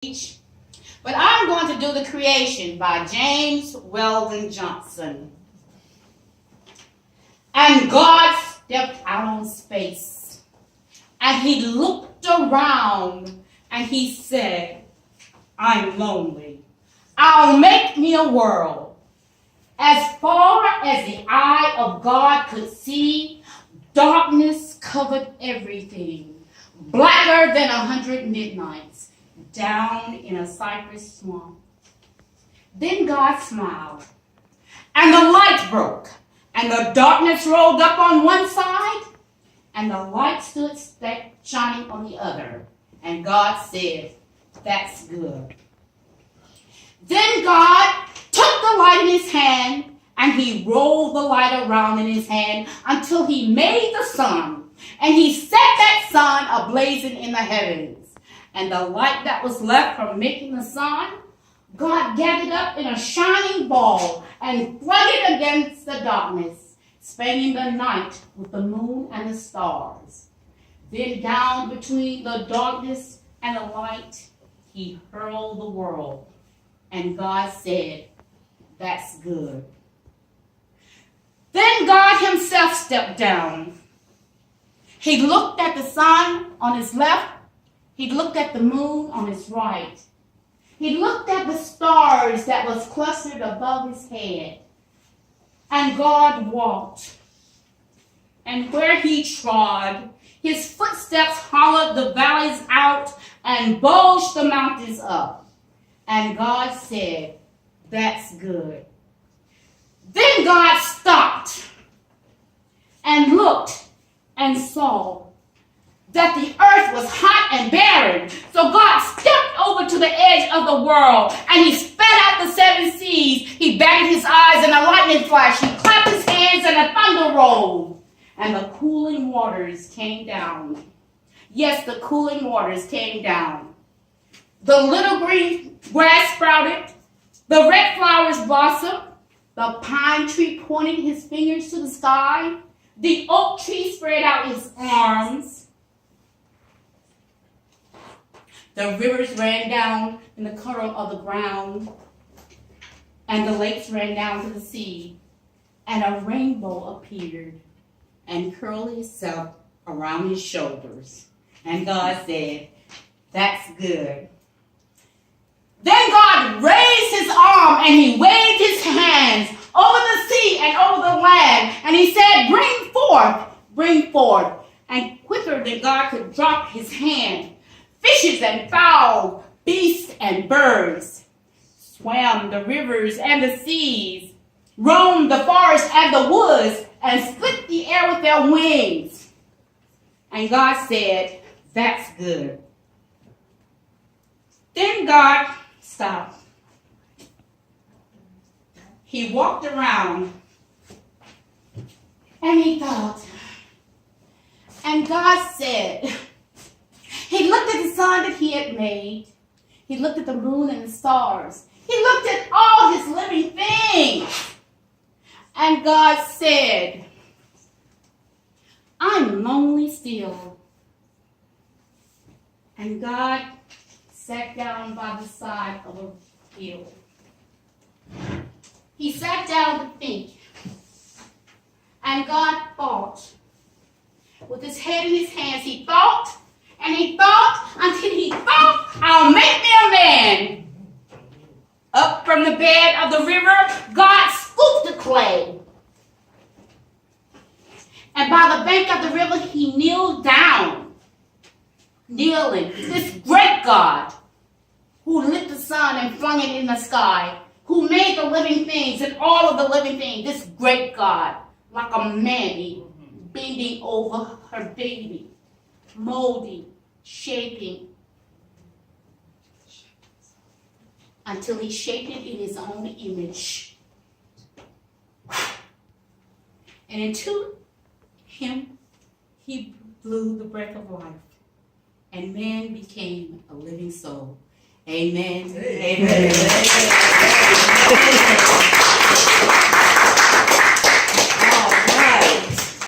But I'm going to do The Creation by James Weldon Johnson. And God stepped out on space, and he looked around, and he said, I'm lonely. I'll make me a world. As far as the eye of God could see, darkness covered everything, blacker than 100 midnights, down in a cypress swamp. Then God smiled, and the light broke, and the darkness rolled up on one side, and the light stood shining on the other. And God said, that's good. Then God took the light in his hand, and he rolled the light around in his hand until he made the sun. And he set that sun ablazing in the heavens. And the light that was left from making the sun, God gathered up in a shining ball and flung it against the darkness, spanning the night with the moon and the stars. Then down between the darkness and the light, he hurled the world. And God said, that's good. Then God himself stepped down. He looked at the sun on his left. He looked at the moon on his right. He looked at the stars that was clustered above his head. And God walked. And where he trod, his footsteps hollowed the valleys out and bulged the mountains up. And God said, that's good. Then God stopped and looked and saw that the earth was hot and barren. So God stepped over to the edge of the world, and he spat out the seven seas. He batted his eyes, and a lightning flashed. He clapped his hands, and a thunder rolled. And the cooling waters came down. Yes, the cooling waters came down. The little green grass sprouted. The red flowers blossomed. The pine tree pointed his fingers to the sky. The oak tree spread out his arms. The rivers ran down in the color of the ground, and the lakes ran down to the sea, and a rainbow appeared and curled itself around his shoulders. And God said, that's good. Then God raised his arm, and he waved his hands over the sea and over the land, and he said, bring forth, bring forth. And quicker than God could drop his hand, fishes and fowl, beasts and birds swam the rivers and the seas, roamed the forests and the woods, and split the air with their wings. And God said, that's good. Then God stopped. He walked around and he thought. And God said, he looked at the sun that he had made. He looked at the moon and the stars. He looked at all his living things. And God said, I'm lonely still. And God sat down by the side of a hill. He sat down to think. And God thought. With his head in his hands, he thought. And he thought until he thought, I'll make me a man. Up from the bed of the river, God scooped the clay. And by the bank of the river, he kneeled down. Kneeling, this great God who lit the sun and flung it in the sky, who made the living things and all of the living things, this great God, like a mammy bending over her baby, molding, shaping, until he shaped it in his own image. And into him, he blew the breath of life, and man became a living soul. Amen. Amen. Amen.